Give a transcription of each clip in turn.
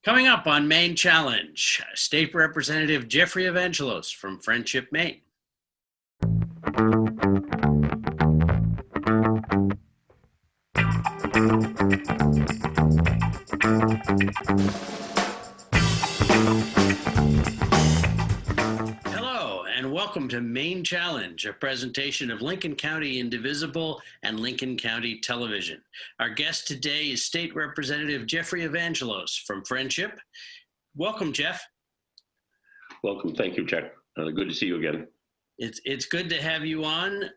Coming up on Maine Challenge, State Representative Jeffrey Evangelos from Friendship, Maine. Hello, and welcome to Maine Challenge, a presentation of Lincoln County Indivisible and Lincoln County Television. Our guest today is State Representative Jeffrey Evangelos from Friendship. Welcome, Jeff. Welcome. Thank you, Jack. Good to see you again. It's good to have you on.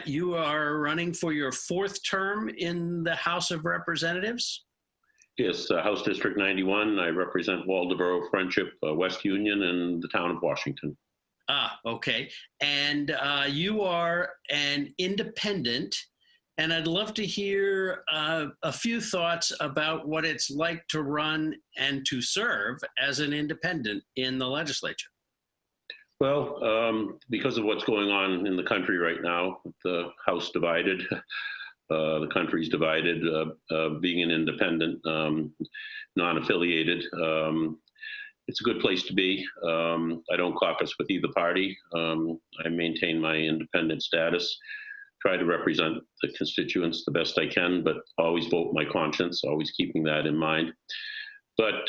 You are running for your fourth term in the House of Representatives. Yes, House District 91. I represent Waldoboro, Friendship, West Union, and the town of Washington. Okay. And you are an independent, and I'd love to hear a few thoughts about what it's like to run and to serve as an independent in the legislature. Well, because of what's going on in the country right now, the House divided, the country's divided, being an independent, non-affiliated, it's a good place to be. I don't caucus with either party. I maintain my independent status, try to represent the constituents the best I can, but always vote my conscience, always keeping that in mind. But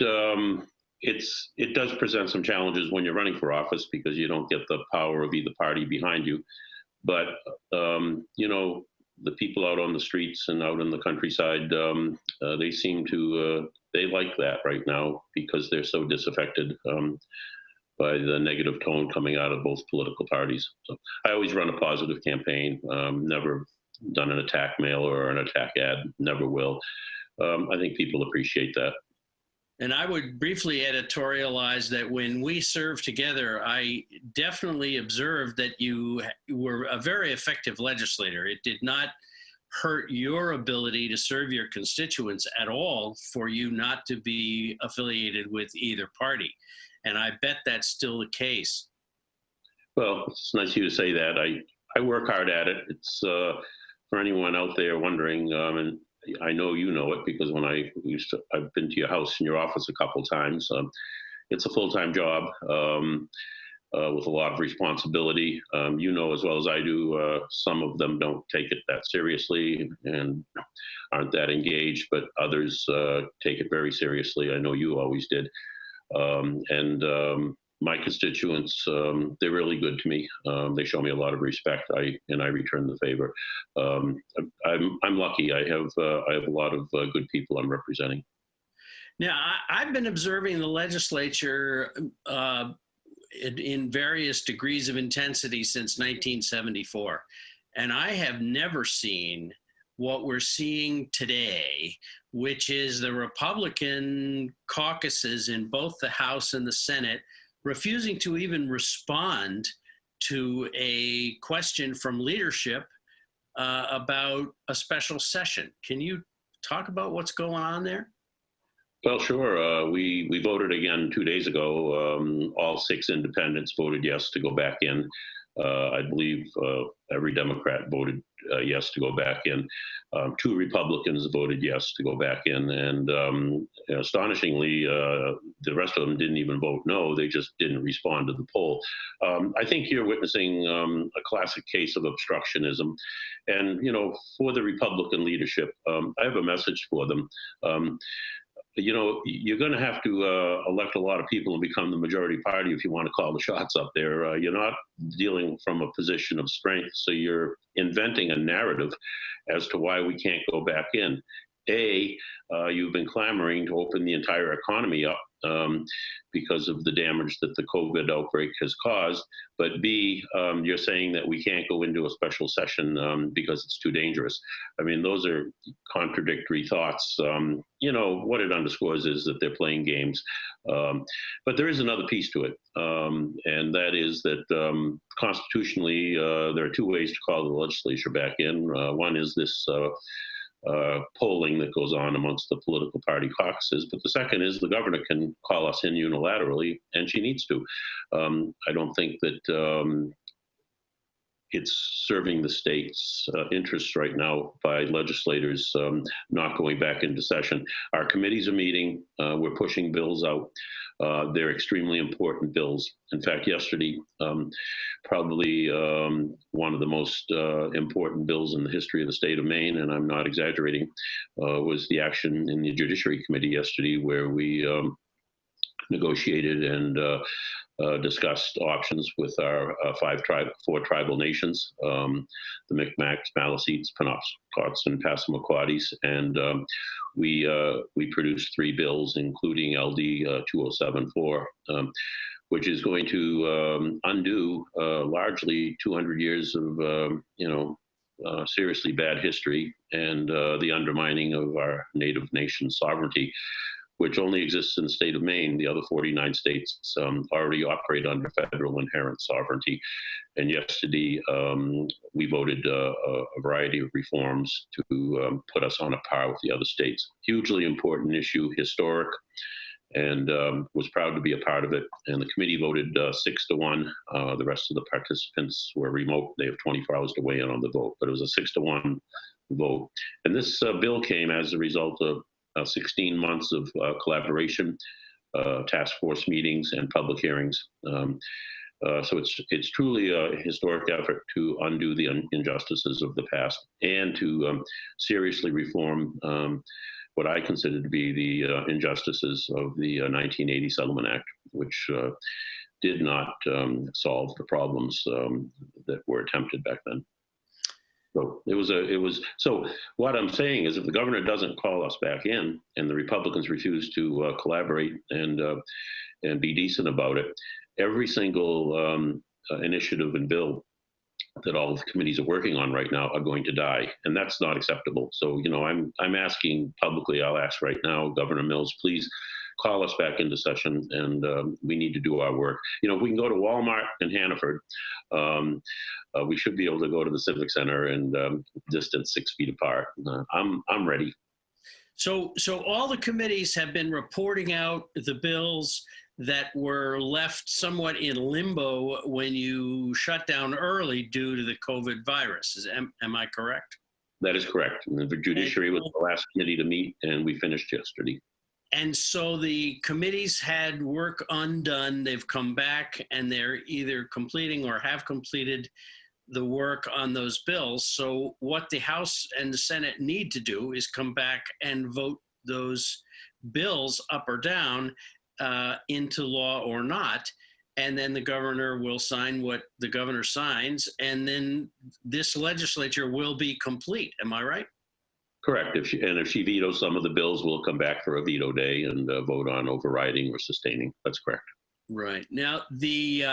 it does present some challenges when you're running for office because you don't get the power of either party behind you. But, the people out on the streets and out in the countryside, they seem to, they like that right now because they're so disaffected by the negative tone coming out of both political parties. So I always run a positive campaign, never done an attack mail or an attack ad, never will. I think people appreciate that. And I would briefly editorialize that when we served together, I definitely observed that you were a very effective legislator. It did not hurt your ability to serve your constituents at all for you not to be affiliated with either party. And I bet that's still the case. Well, it's nice of you to say that. I work hard at it. It's for anyone out there wondering, and I know you know it because when I've been to your house and your office a couple of times. It's a full-time job with a lot of responsibility. You know as well as I do, some of them don't take it that seriously and aren't that engaged, but others take it very seriously. I know you always did. My constituents, they're really good to me. They show me a lot of respect, and I return the favor. I'm lucky. I have a lot of good people I'm representing. Now, I've been observing the legislature in various degrees of intensity since 1974, and I have never seen what we're seeing today, which is the Republican caucuses in both the House and the Senate refusing to even respond to a question from leadership about a special session. Can you talk about what's going on there? Well, sure. We voted again 2 days ago. All 6 independents voted yes to go back in. I believe every Democrat voted yes to go back in. 2 Republicans voted yes to go back in. And astonishingly, the rest of them didn't even vote no. They just didn't respond to the poll. I think you're witnessing a classic case of obstructionism. And, for the Republican leadership, I have a message for them. You're going to have to elect a lot of people and become the majority party if you want to call the shots up there. You're not dealing from a position of strength, so you're inventing a narrative as to why we can't go back in. You've been clamoring to open the entire economy up because of the damage that the COVID outbreak has caused. But B, you're saying that we can't go into a special session because it's too dangerous. I mean, those are contradictory thoughts. What it underscores is that they're playing games. But there is another piece to it, and that is that constitutionally, there are 2 ways to call the legislature back in. One is this polling that goes on amongst the political party caucuses. But the second is the governor can call us in unilaterally, and she needs to. I don't think that it's serving the state's interests right now by legislators not going back into session. Our committees are meeting. We're pushing bills out. They're extremely important bills. In fact, yesterday, probably one of the most important bills in the history of the state of Maine, and I'm not exaggerating, was the action in the Judiciary Committee yesterday, where we negotiated and discussed options with our four tribal nations, the Micmacs, Maliseets, Penobscots, and Passamaquoddies, and we produced 3 bills, including LD 2074, which is going to undo largely 200 years of seriously bad history and the undermining of our Native nation sovereignty, which only exists in the state of Maine. The other 49 states already operate under federal inherent sovereignty. And yesterday, we voted a variety of reforms to put us on a par with the other states. Hugely important issue, historic, and was proud to be a part of it. And the committee voted 6-1. The rest of the participants were remote. They have 24 hours to weigh in on the vote, but it was a 6-1 vote. And this bill came as a result of 16 months of collaboration, task force meetings, and public hearings. So it's truly a historic effort to undo the injustices of the past and to seriously reform what I consider to be the injustices of the 1980 Settlement Act, which did not solve the problems that were attempted back then. So so what I'm saying is, if the governor doesn't call us back in and the Republicans refuse to collaborate and be decent about it, every single initiative and bill that all of the committees are working on right now are going to die, and that's not acceptable. So, I'm asking publicly, I'll ask right now, Governor Mills, please call us back into session, and we need to do our work. If we can go to Walmart in Hannaford, we should be able to go to the Civic Center and distance 6 feet apart. I'm ready. So all the committees have been reporting out the bills that were left somewhat in limbo when you shut down early due to the COVID virus. Am I correct? That is correct. And the Judiciary was the last committee to meet, and we finished yesterday. And so the committees had work undone. They've come back and they're either completing or have completed the work on those bills. So what the House and the Senate need to do is come back and vote those bills up or down into law or not. And then the governor will sign what the governor signs. And then this legislature will be complete. Am I right? Correct. If she vetoes some of the bills, we'll come back for a veto day and vote on overriding or sustaining. That's correct. Right. Now, the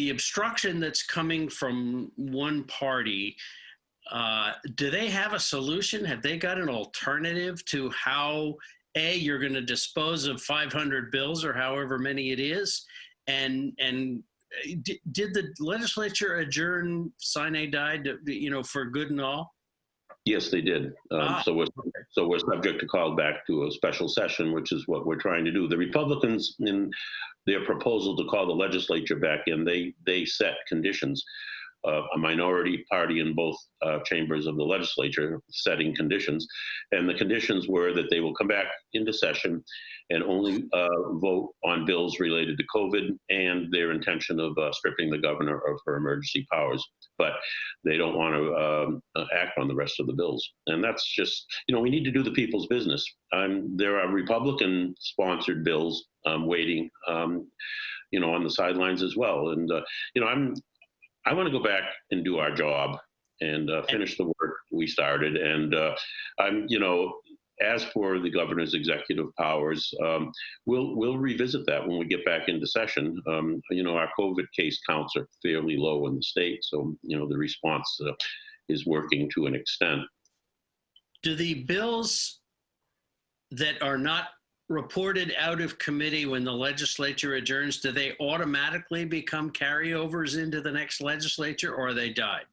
obstruction that's coming from one party, do they have a solution? Have they got an alternative to how, A, you're going to dispose of 500 bills or however many it is? And did the legislature adjourn sine die, for good and all? Yes, they did. So we're subject to call back to a special session, which is what we're trying to do. The Republicans, in their proposal to call the legislature back in, they set conditions. A minority party in both chambers of the legislature setting conditions, and the conditions were that they will come back into session and only vote on bills related to COVID and their intention of stripping the governor of her emergency powers. But they don't want to act on the rest of the bills. And that's just, we need to do the people's business. There are Republican-sponsored bills waiting, on the sidelines as well. And, I want to go back and do our job and finish the work we started. And as for the governor's executive powers, we'll revisit that when we get back into session. Our COVID case counts are fairly low in the state, so the response is working to an extent. Do the bills that are not reported out of committee when the legislature adjourns, do they automatically become carryovers into the next legislature, or are they died?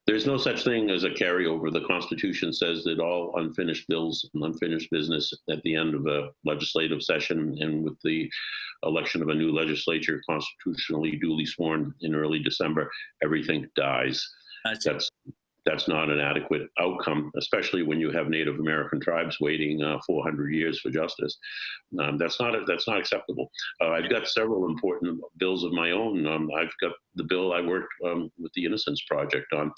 There's no such thing as a carryover. The Constitution says that all unfinished bills and unfinished business at the end of a legislative session and with the election of a new legislature constitutionally duly sworn in early December, everything dies. That's that's not an adequate outcome, especially when you have Native American tribes waiting 400 years for justice. That's not acceptable. I've got several important bills of my own. I've got the bill I worked with the Innocence Project on.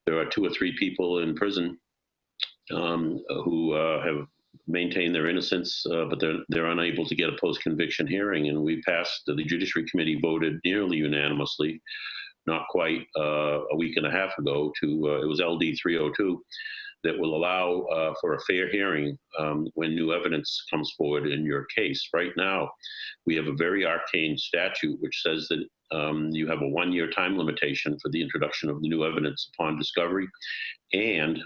There are 2 or 3 people in prison who have maintained their innocence, but they're unable to get a post-conviction hearing. And we passed, the Judiciary Committee voted nearly unanimously, not quite a week and a half ago, it was LD 302, that will allow for a fair hearing when new evidence comes forward in your case. Right now, we have a very arcane statute which says that you have a 1-year time limitation for the introduction of the new evidence upon discovery, and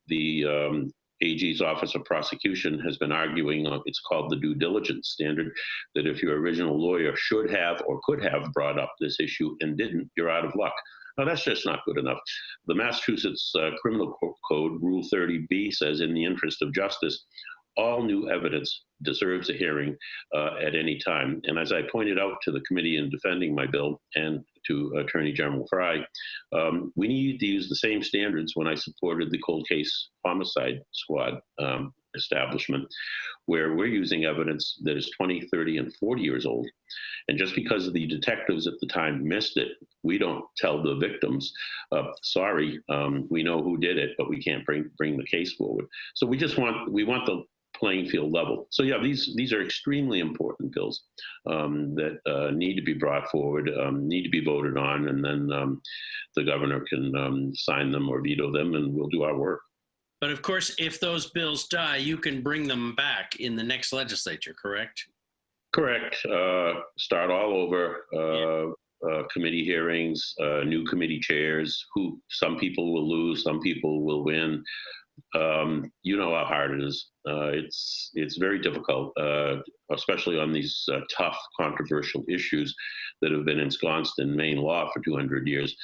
the AG's Office of Prosecution has been arguing, it's called the due diligence standard, that if your original lawyer should have or could have brought up this issue and didn't, you're out of luck. Now, that's just not good enough. The Massachusetts Criminal Code, Rule 30B, says in the interest of justice, all new evidence deserves a hearing at any time. And as I pointed out to the committee in defending my bill and to Attorney General Fry, we need to use the same standards when I supported the cold case homicide squad establishment, where we're using evidence that is 20, 30, and 40 years old. And just because the detectives at the time missed it, we don't tell the victims, sorry, we know who did it, but we can't bring the case forward. So we want the playing field level. So yeah, these are extremely important bills that need to be brought forward, need to be voted on, and then the governor can sign them or veto them, and we'll do our work. But of course, if those bills die, you can bring them back in the next legislature, correct? Correct. Start all over. Committee hearings, new committee chairs, who some people will lose, some people will win. You know how hard it is. It's very difficult, especially on these tough, controversial issues that have been ensconced in Maine law for 200 years.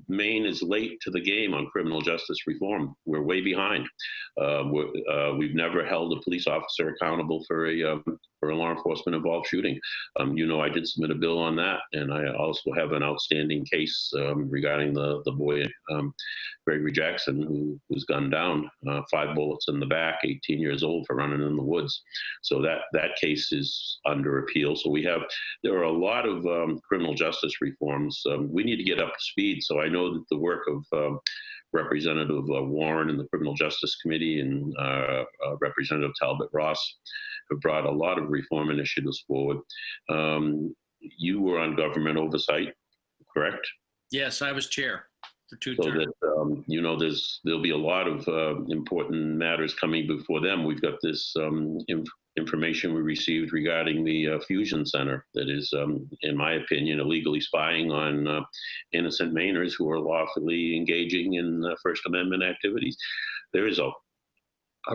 Maine is late to the game on criminal justice reform. We're way behind. We've never held a police officer accountable for a law enforcement involved shooting. I did submit a bill on that, and I also have an outstanding case regarding the boy, Gregory Jackson, who was gunned down, 5 bullets in the back, 18 years old, for running in the woods. So that case is under appeal. So there are a lot of criminal justice reforms. We need to get up to speed. So I know that the work of Representative Warren in the Criminal Justice Committee and Representative Talbot Ross have brought a lot of reform initiatives forward. You were on government oversight, correct? Yes, I was chair for 2 so terms. That there'll be a lot of important matters coming before them. We've got this information we received regarding the Fusion Center that is, in my opinion, illegally spying on innocent Mainers who are lawfully engaging in First Amendment activities. There is a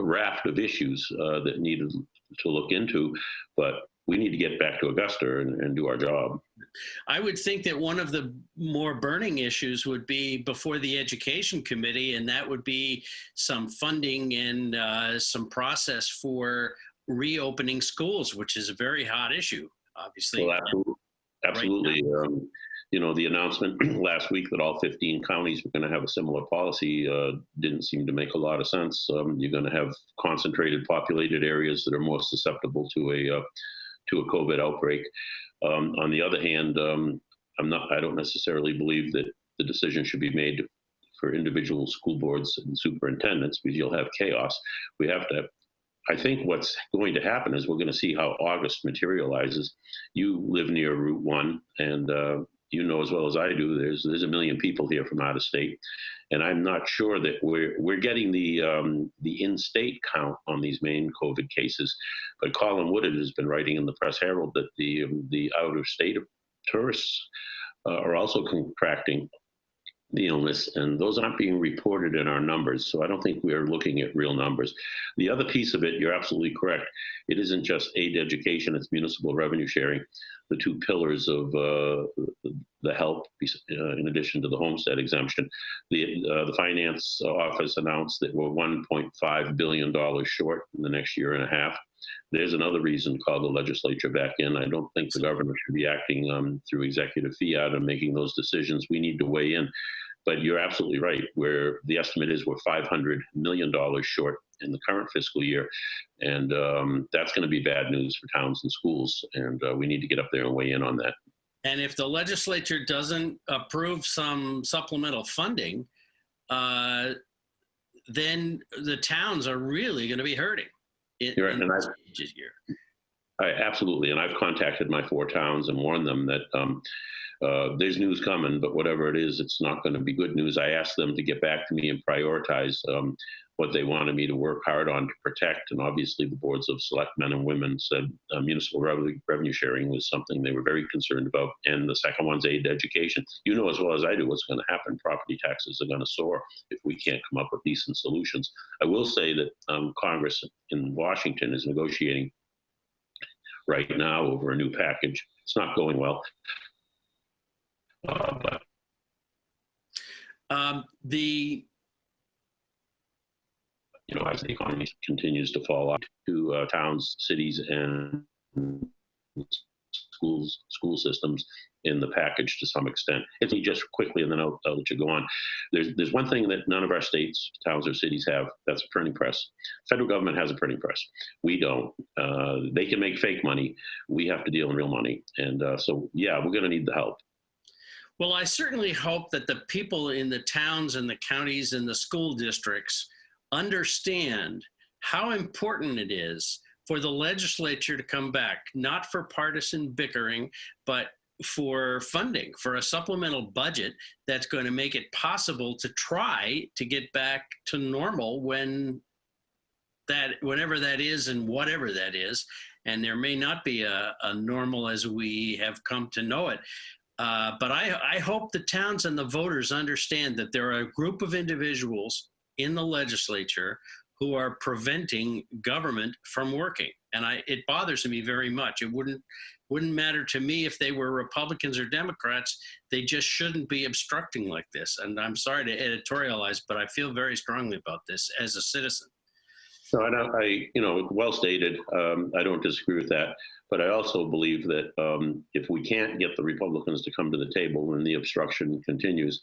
raft of issues that needed to look into, but we need to get back to Augusta and do our job. I would think that one of the more burning issues would be before the Education Committee, and that would be some funding and some process for reopening schools, which is a very hot issue, obviously. Well, absolutely. Right, the announcement last week that all 15 counties were going to have a similar policy didn't seem to make a lot of sense. You're going to have concentrated populated areas that are more susceptible to a COVID outbreak. On the other hand, I don't necessarily believe that the decision should be made for individual school boards and superintendents, because you'll have chaos. I think what's going to happen is we're going to see how August materializes. You live near Route 1, and you know as well as I do, there's 1 million people here from out of state, and I'm not sure that we're getting the in-state count on these main COVID cases. But Colin Woodard has been writing in the Press Herald that the out-of-state tourists are also contracting the illness, and those aren't being reported in our numbers. So I don't think we're looking at real numbers. The other piece of it, you're absolutely correct. It isn't just aid education, it's municipal revenue sharing, the two pillars of the help, in addition to the homestead exemption. The finance office announced that we're $1.5 billion short in the next year and a half. There's another reason to call the legislature back in. I don't think the governor should be acting through executive fiat and making those decisions. We need to weigh in. But you're absolutely right. Where the estimate is we're $500 million short in the current fiscal year. And that's going to be bad news for towns and schools. And we need to get up there and weigh in on that. And if the legislature doesn't approve some supplemental funding, then the towns are really going to be hurting. You're right. And absolutely. And I've contacted my 4 towns and warned them that there's news coming, but whatever it is, it's not going to be good news. I asked them to get back to me and prioritize what they wanted me to work hard on to protect. And obviously, the boards of selectmen and women said municipal revenue sharing was something they were very concerned about. And the second one's aid education. You know as well as I do what's going to happen. Property taxes are going to soar if we can't come up with decent solutions. I will say that Congress in Washington is negotiating right now over a new package. It's not going well. But as the economy continues to fall off to towns, cities, and school systems in the package to some extent. If you just quickly, and then I'll let you go on. There's one thing that none of our states, towns, or cities have. That's a printing press. Federal government has a printing press. We don't. They can make fake money. We have to deal in real money. And so, yeah, we're going to need the help. Well, I certainly hope that the people in the towns and the counties and the school districts understand how important it is for the legislature to come back, not for partisan bickering, but for funding, for a supplemental budget that's going to make it possible to try to get back to normal whenever that is and whatever that is. And there may not be a normal as we have come to know it. But I hope the towns and the voters understand that there are a group of individuals in the legislature who are preventing government from working. And it bothers me very much. It wouldn't matter to me if they were Republicans or Democrats. They just shouldn't be obstructing like this. And I'm sorry to editorialize, but I feel very strongly about this as a citizen. So well stated. I don't disagree with that. But I also believe that if we can't get the Republicans to come to the table and the obstruction continues,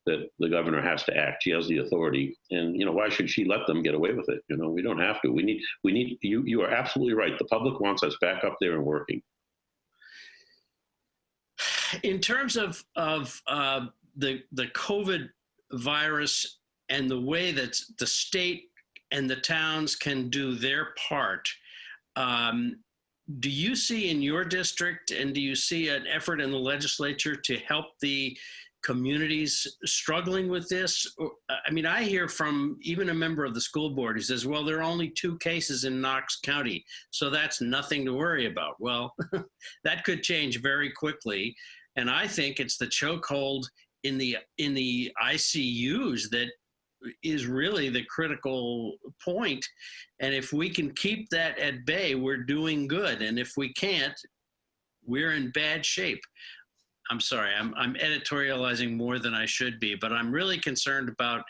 that the governor has to act. She has the authority, and why should she let them get away with it? We don't have to. We need. You are absolutely right. The public wants us back up there and working. In terms of the COVID virus and the way that the state and the towns can do their part. Do you see in your district, and do you see an effort in the legislature to help the communities struggling with this? I mean, I hear from even a member of the school board who says, well, there are only 2 cases in Knox County, so that's nothing to worry about. Well, that could change very quickly. And I think it's the chokehold in the ICUs that is really the critical point. And if we can keep that at bay, we're doing good. And if we can't, we're in bad shape. I'm sorry, I'm editorializing more than I should be, but I'm really concerned about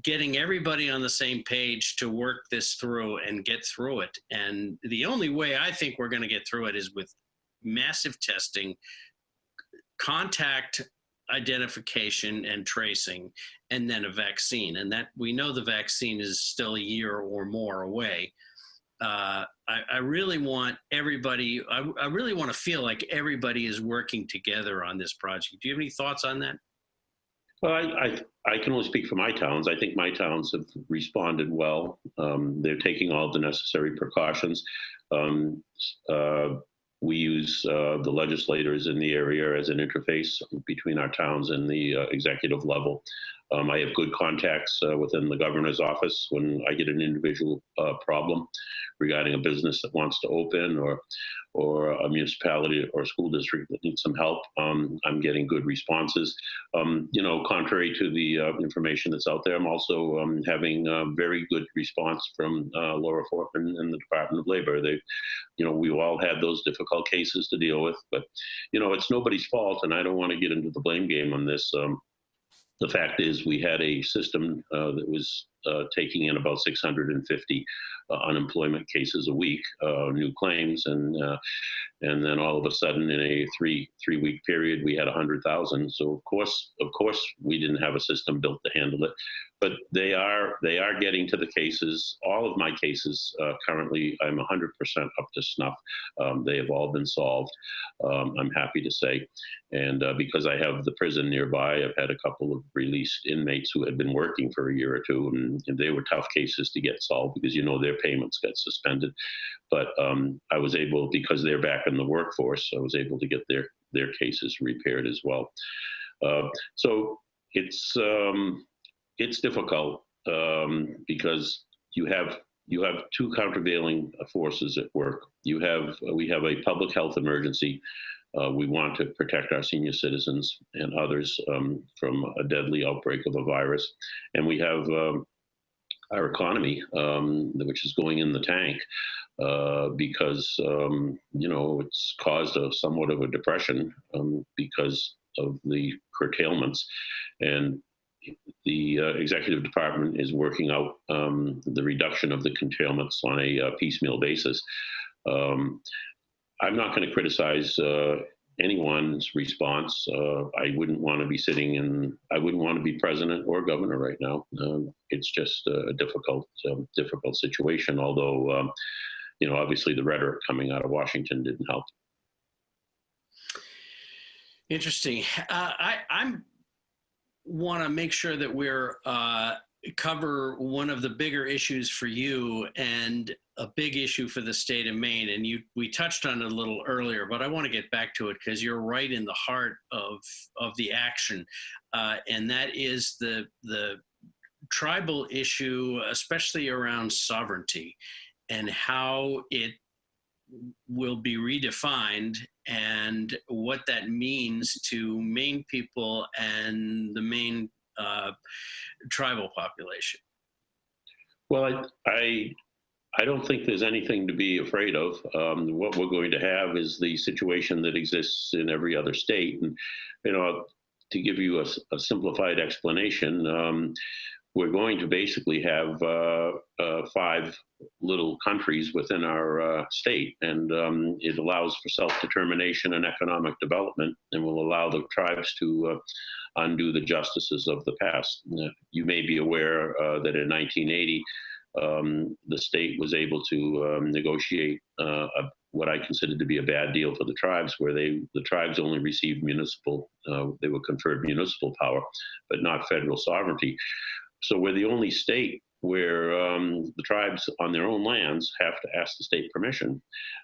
getting everybody on the same page to work this through and get through it. And the only way I think we're going to get through it is with massive testing, contact identification and tracing, and then a vaccine. And that we know the vaccine is still a year or more away. I really want everybody, I really want to feel like everybody is working together on this project. Do you have any thoughts on that? Well, I can only speak for my towns. I think my towns have responded well. They're taking all the necessary precautions. We use the legislators in the area as an interface between our towns and the executive level. I have good contacts within the governor's office when I get an individual problem regarding a business that wants to open, or a municipality or a school district that needs some help. I'm getting good responses. Contrary to the information that's out there, I'm also having a very good response from Laura Fortman and the Department of Labor. We've all had those difficult cases to deal with, but it's nobody's fault, and I don't want to get into the blame game on this. The fact is, we had a system that was taking in about 650 unemployment cases a week, new claims, and then all of a sudden, in a three-week period, we had 100,000. So of course, we didn't have a system built to handle it. But they are getting to the cases. All of my cases currently, I'm 100% up to snuff. They have all been solved. I'm happy to say, and because I have the prison nearby, I've had a couple of released inmates who had been working for a year or two, and they were tough cases to get solved because their payments got suspended. But I was able, because they're back in the workforce, I was able to get their cases repaired as well. So it's difficult because you have two countervailing forces at work. We have a public health emergency. We want to protect our senior citizens and others from a deadly outbreak of a virus, and we have our economy, which is going in the tank because it's caused somewhat of a depression because of the curtailments, and the executive department is working out the reduction of the curtailments on a piecemeal basis. I'm not going to criticize anyone's response. I wouldn't want to be I wouldn't want to be president or governor right now. It's just a difficult situation, although, obviously the rhetoric coming out of Washington didn't help. Interesting. I'm want to make sure that we're cover one of the bigger issues for you and a big issue for the state of Maine. And we touched on it a little earlier, but I want to get back to it because you're right in the heart of the action. And that is the tribal issue, especially around sovereignty and how it will be redefined and what that means to Maine people and the Maine tribal population. Well, I don't think there's anything to be afraid of. What we're going to have is the situation that exists in every other state. And, to give you a simplified explanation, we're going to basically have 5 little countries within our state, and it allows for self-determination and economic development, and will allow the tribes to undo the justices of the past. You may be aware that in 1980, the state was able to negotiate what I considered to be a bad deal for the tribes, where the tribes only received they were conferred municipal power, but not federal sovereignty. So we're the only state where the tribes on their own lands have to ask the state permission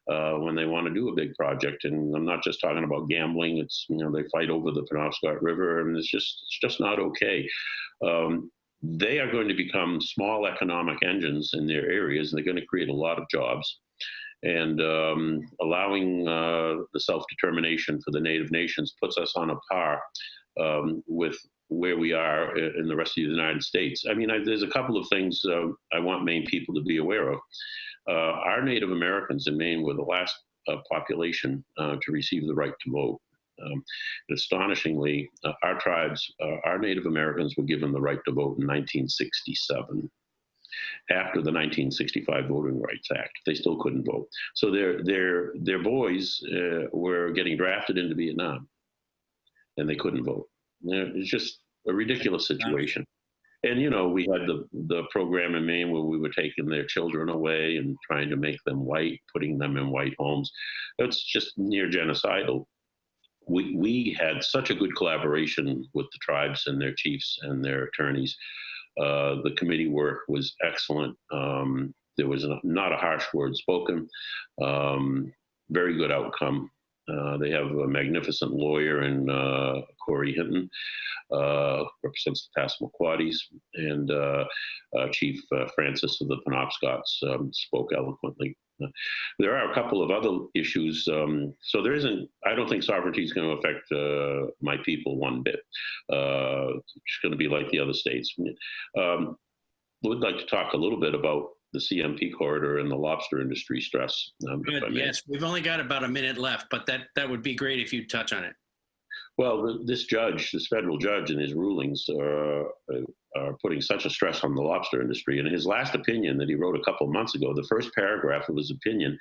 when they want to do a big project. And I'm not just talking about gambling. It's, they fight over the Penobscot River, and it's just not okay. They are going to become small economic engines in their areas, and they're going to create a lot of jobs. And allowing the self-determination for the Native nations puts us on a par with where we are in the rest of the United States. I mean, there's a couple of things I want Maine people to be aware of. Our Native Americans in Maine were the last population to receive the right to vote. Astonishingly, our tribes, our Native Americans were given the right to vote in 1967. After the 1965 Voting Rights Act, they still couldn't vote. So their boys were getting drafted into Vietnam, and they couldn't vote. It's just a ridiculous situation. And, we had the program in Maine where we were taking their children away and trying to make them white, putting them in white homes. That's just near genocidal. We had such a good collaboration with the tribes and their chiefs and their attorneys. The committee work was excellent. There was not a harsh word spoken. Very good outcome. They have a magnificent lawyer in Corey Hinton, represents the Passamaquoddies, and Chief Francis of the Penobscots spoke eloquently. There are a couple of other issues. So there isn't, I don't think sovereignty is going to affect my people one bit. It's going to be like the other states. Would like to talk a little bit about the CMP corridor and the lobster industry stress. Good. Yes, we've only got about a minute left, but that would be great if you'd touch on it. Well, this federal judge in his rulings are putting such a stress on the lobster industry. And in his last opinion that he wrote a couple of months ago, the first paragraph of his opinion,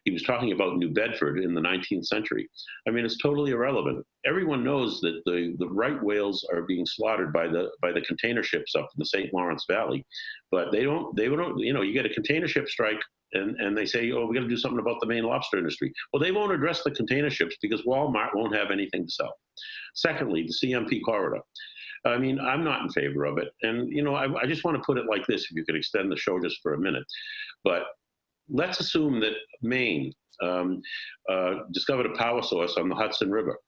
he was talking about New Bedford in the 19th century. I mean, it's totally irrelevant. Everyone knows that the right whales are being slaughtered by the container ships up in the St. Lawrence Valley, but they don't, you get a container ship strike, and they say, oh, we got to do something about the Maine lobster industry. Well, they won't address the container ships because Walmart won't have anything to sell. Secondly, the CMP corridor. I mean, I'm not in favor of it. And, I just want to put it like this, if you could extend the show just for a minute. But let's assume that Maine discovered a power source on the Hudson River.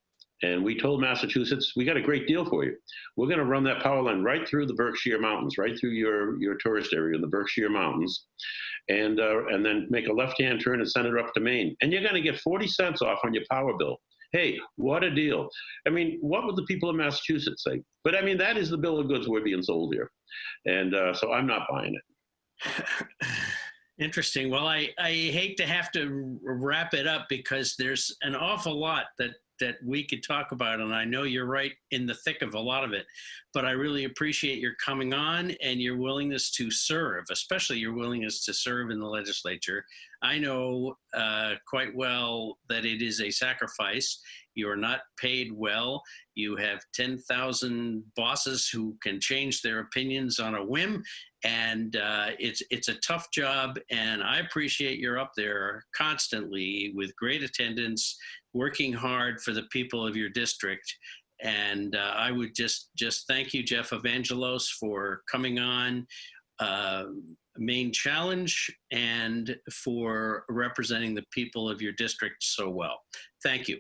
And we told Massachusetts, we got a great deal for you. We're going to run that power line right through the Berkshire Mountains, right through your tourist area in the Berkshire Mountains, and then make a left-hand turn and send it up to Maine. And you're going to get 40 cents off on your power bill. Hey, what a deal. I mean, what would the people of Massachusetts say? But I mean, that is the bill of goods we're being sold here. And so I'm not buying it. Interesting. Well, I hate to have to wrap it up because there's an awful lot that we could talk about, and I know you're right in the thick of a lot of it, but I really appreciate your coming on and your willingness to serve, especially your willingness to serve in the legislature. I know quite well that it is a sacrifice. You are not paid well. You have 10,000 bosses who can change their opinions on a whim, and it's a tough job, and I appreciate you're up there constantly with great attendance, working hard for the people of your district. And I would just thank you, Jeff Evangelos, for coming on Maine Challenge and for representing the people of your district so well. Thank you.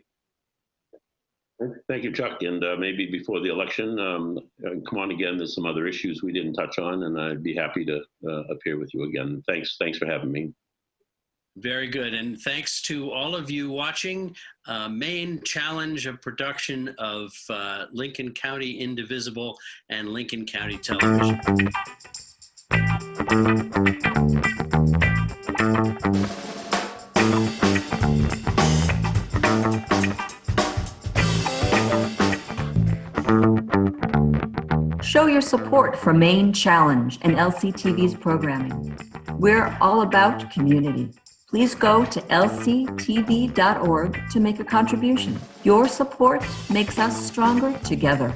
Thank you, Chuck. And maybe before the election, come on again. There's some other issues we didn't touch on, and I'd be happy to appear with you again. Thanks for having me. Very good. And thanks to all of you watching Maine Challenge, a production of Lincoln County Indivisible and Lincoln County Television. Show your support for Maine Challenge and LCTV's programming. We're all about community. Please go to lctv.org to make a contribution. Your support makes us stronger together.